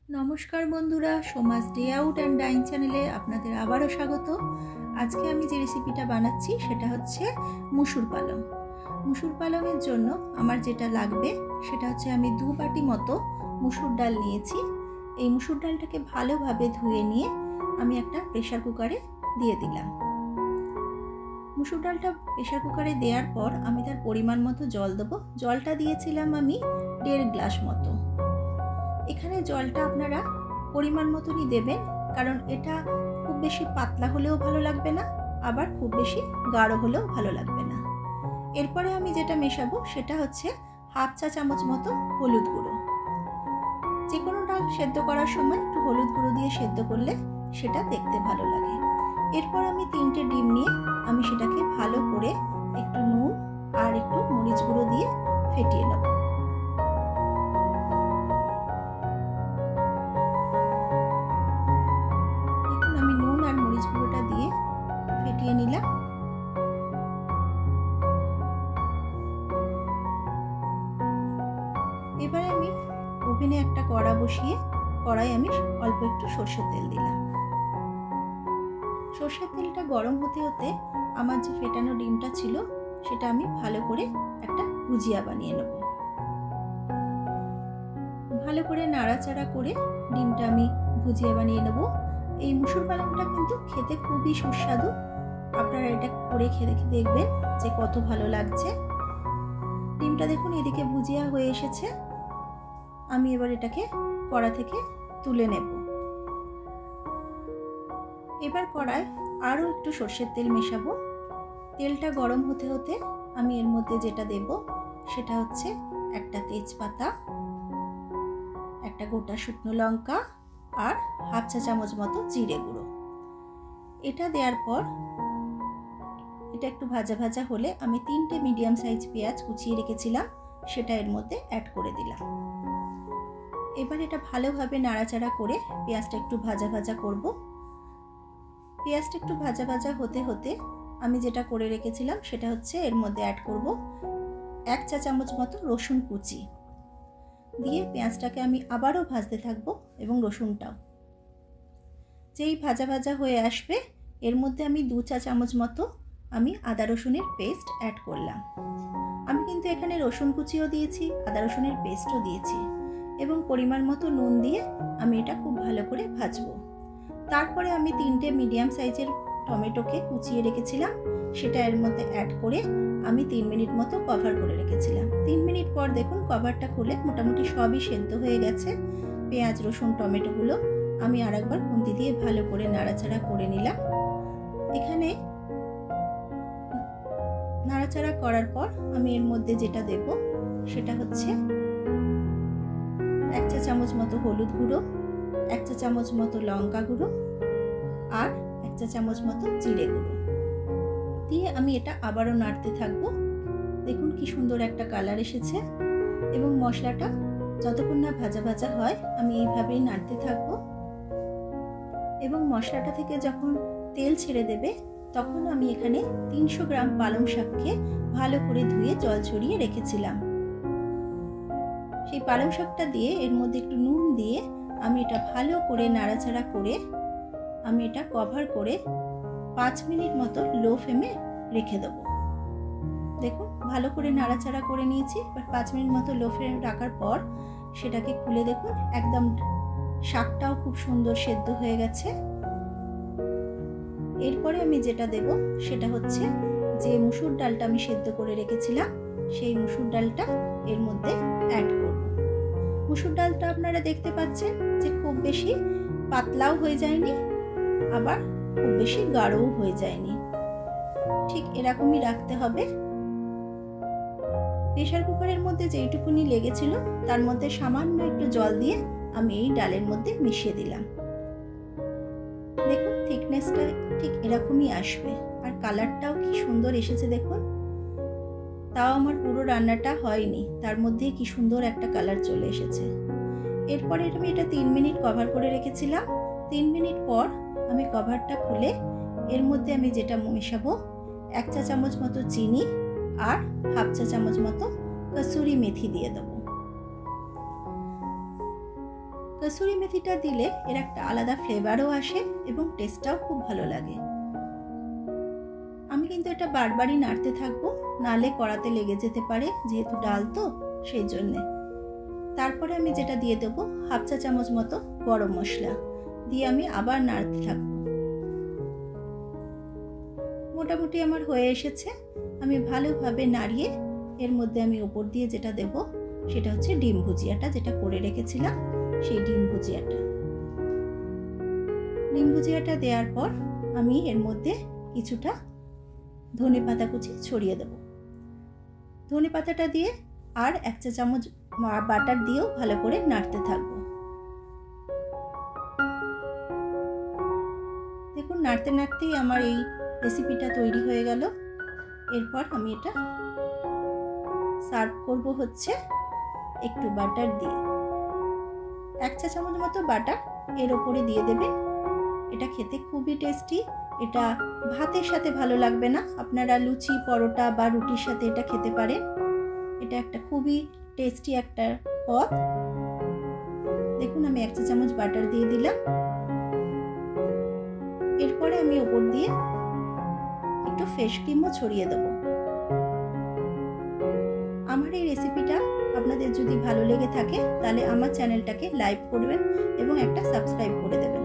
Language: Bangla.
नमस्कार बंधुरा सोमास डे आउट एंड डाइन चैनेले आपनादेर आबारो स्वागत। आज के आमी जे रेसिपिटा बानाच्छि सेटा हच्छे मुसुर पालং। मुसुर पालंगेर जोन्नो आमार जेटा लागबे सेटा हच्छे आमी 2 बाटी मतो मुसुर डाल नियेछि। एई मुसुर डालटाके भालोभाबे धुए निये आमी एकटा प्रेसार कुकारे दिये दिलाम। मुसुर डालटा प्रेसार कुकारे देওয়ার पर आमी तार परिमाण मतो जल देब। जलटा दियेछिलाम आमी 1.5 ग्लास मतो। এখানে জলটা আপনারা পরিমাণ মতনই দেবেন, কারণ এটা খুব বেশি পাতলা হলেও ভালো লাগবে না, আবার খুব বেশি গাঢ় হলেও ভালো লাগবে না। এরপরে আমি যেটা মেশাবো সেটা হচ্ছে হাফ চা চামচ মতো হলুদ গুঁড়ো। যে কোনো ডাল সেদ্ধ করার সময় একটু হলুদ গুঁড়ো দিয়ে সেদ্ধ করলে সেটা দেখতে ভালো লাগে। এরপর আমি 3টে ডিম নিয়ে আমি সেটাকে ভালো করে একটু নুন আর একটু মরিচ গুঁড়ো দিয়ে ফেটিয়ে নেব। নিলাম। এবারে আমি ওভেনে একটা কড়া বসিয়ে কড়াই আমি অল্প একটু সরষের তেল দিলাম। সরষের তেলটা গরম হতে হতে আমার যে ফেটানো ডিমটা ছিল সেটা আমি ভালো করে একটা ভুজিয়া বানিয়ে নেব। ভালো করে নাড়াচাড়া করে ডিমটা আমি ভুজিয়া বানিয়ে নেব। এই মুসুর পালংটা কিন্তু খেতে খুবই সুস্বাদু। আপনারা এটা করে খেয়ে দেখবেন যে কত ভালো লাগছে। ডিমটা দেখুন এদিকে ভুজিয়া হয়ে এসেছে। আমি এবার এটাকে কড়া থেকে তুলে নেব। এবার কড়ায় আরো একটু সরষের তেল মেশাবো। তেলটা গরম হতে হতে আমি এর মধ্যে যেটা দেব সেটা হচ্ছে একটা তেজপাতা, একটা গোটা শুকনো লঙ্কা আর হাফ চা চামচ মতো জিরে গুঁড়ো। এটা দেওয়ার পর এটা একটু ভাজা ভাজা হলে আমি 3টে মিডিয়াম সাইজ পেঁয়াজ কুচিয়ে রেখেছিলাম সেটা এর মধ্যে অ্যাড করে দিলাম। এবার এটা ভালোভাবে নাড়াচাড়া করে পেঁয়াজটা একটু ভাজা ভাজা করব। পেঁয়াজটা একটু ভাজা ভাজা হতে হতে আমি যেটা করে রেখেছিলাম সেটা হচ্ছে এর মধ্যে অ্যাড করব 1 চা চামচ মতো রসুন কুচি দিয়ে পেঁয়াজটাকে আমি আবারও ভাজতে থাকবো এবং রসুনটাও। যেই ভাজা ভাজা হয়ে আসবে এর মধ্যে আমি 2 চা চামচ মতো আমি আদা রসুনের পেস্ট অ্যাড করলাম। আমি কিন্তু এখানে রসুন কুচিও দিয়েছি, আদা রসুনের পেস্টও দিয়েছি এবং পরিমাণ মতো নুন দিয়ে আমি এটা খুব ভালো করে ভাজবো। তারপরে আমি 3টে মিডিয়াম সাইজের টমেটোকে কুচিয়ে রেখেছিলাম সেটা এর মধ্যে অ্যাড করে আমি 3 মিনিট মতো কভার করে রেখেছিলাম। 3 মিনিট পর দেখুন কভারটা খুলে মোটামুটি সবই সেদ্ধ হয়ে গেছে। পেঁয়াজ রসুন টমেটোগুলো আমি আরেকবার খুন্তি দিয়ে ভালো করে নাড়াচাড়া করে নিলাম। এখানে নাড়াচাড়া করার পর আমি এর মধ্যে যেটা দেব সেটা হচ্ছে 1 চা চামচ মতো হলুদ গুঁড়ো, 1 চা চামচ মতো লঙ্কা গুঁড়ো আর 1 চা চামচ মতো জিরে গুঁড়ো দিয়ে আমি এটা আবারও নাড়তে থাকবো। দেখুন কি সুন্দর একটা কালার এসেছে এবং মশলাটা যতক্ষণ না ভাজা ভাজা হয় আমি এইভাবেই নাড়তে থাকবো এবং মশলাটা থেকে যখন তেল ছেড়ে দেবে তখন আমি এখানে 300 গ্রাম পালং শাককে ভালো করে ধুয়ে জল ছড়িয়ে রেখেছিলাম। সেই পালং শাকটা দিয়ে এর মধ্যে একটু নুন দিয়ে আমি এটা ভালো করে নাড়াচাড়া করে আমি এটা কভার করে 5 মিনিট মতো লো ফ্লেমে রেখে দেবো। দেখুন ভালো করে নাড়াচাড়া করে নিয়েছি। এবার 5 মিনিট মতো লো ফ্লেমে রাখার পর সেটাকে খুলে দেখুন একদম শাকটাও খুব সুন্দর সেদ্ধ হয়ে গেছে। এরপরে আমি যেটা দেব সেটা হচ্ছে যে মুসুর ডালটা আমি সেদ্ধ করে রেখেছিলাম সেই মুসুর ডালটা এর মধ্যে অ্যাড করব। মুসুর ডালটা আপনারা দেখতে পাচ্ছেন যে খুব বেশি পাতলাও হয়ে যায়নি আবার খুব বেশি গাঢ়ও হয়ে যায়নি, ঠিক এরকমই রাখতে হবে। প্রেসার কুকারের মধ্যে যেইটুকুনি লেগেছিল তার মধ্যে সামান্য একটু জল দিয়ে আমি এই ডালের মধ্যে মিশিয়ে দিলাম। দেখুন থিকনেসটা ঠিক এরকমই আসবে আর কালারটাও কি সুন্দর এসেছে দেখুন। তাও আমার পুরো রান্নাটা হয়নি, তার মধ্যে কি সুন্দর একটা কালার চলে এসেছে। এরপরে আমি এটা 3 মিনিট কভার করে রেখেছিলাম। 3 মিনিট পর আমি কভারটা খুলে এর মধ্যে আমি যেটা মেশাবো 1 চা চামচ মতো চিনি আর হাফ চা চামচ মতো কসুরি মেথি দিয়ে দেবো। কসুরি মেথিটা দিলে এর একটা আলাদা ফ্লেভারও আসে এবং টেস্টটাও খুব ভালো লাগে। আমি কিন্তু এটা বারবারই নাড়তে থাকবো, নালে কড়াতে লেগে যেতে পারে, যেহেতু ডাল তো সেই জন্যে। তারপরে আমি যেটা দিয়ে দেবো 1/2 চা চামচ মতো গরম মশলা দিয়ে আমি আবার নাড়তে থাকবো। মোটামুটি আমার হয়ে এসেছে। আমি ভালোভাবে নাড়িয়ে এর মধ্যে আমি উপর দিয়ে যেটা দেব সেটা হচ্ছে ডিম ভুজিয়াটা, যেটা করে রেখেছিলাম সেই ডিম ভুজিয়াটা। ডিম ভুজিয়াটা দেওয়ার পর আমি এর মধ্যে কিছুটা ধনেপাতা কুচি ছড়িয়ে দেব। ধনেপাতাটা দিয়ে আর 1 চা চামচ বাটার দিয়েও ভালো করে নাড়তে থাকবো। দেখুন নাড়তে নাড়তেই আমার এই রেসিপিটা তৈরি হয়ে গেল। এরপর আমি এটা সার্ভ করব হচ্ছে একটু বাটার দিয়ে। 1 চা চামচ মতো বাটার এর ওপরে দিয়ে দেবেন। এটা খেতে খুবই টেস্টি। এটা ভাতের সাথে ভালো লাগবে না, আপনারা লুচি, পরোটা বা রুটির সাথে এটা খেতে পারেন। এটা একটা খুবই টেস্টি একটা পদ। দেখুন আমি 1 চা চামচ বাটার দিয়ে দিলাম। এরপরে আমি ওপর দিয়ে একটু ফ্রেশ ক্রিমও ছড়িয়ে দেব। আমার এই রেসিপিটা আপনাদের যদি ভালো লেগে থাকে তাহলে আমার চ্যানেলটাকে লাইক করবেন এবং একটা সাবস্ক্রাইব করে দেবেন।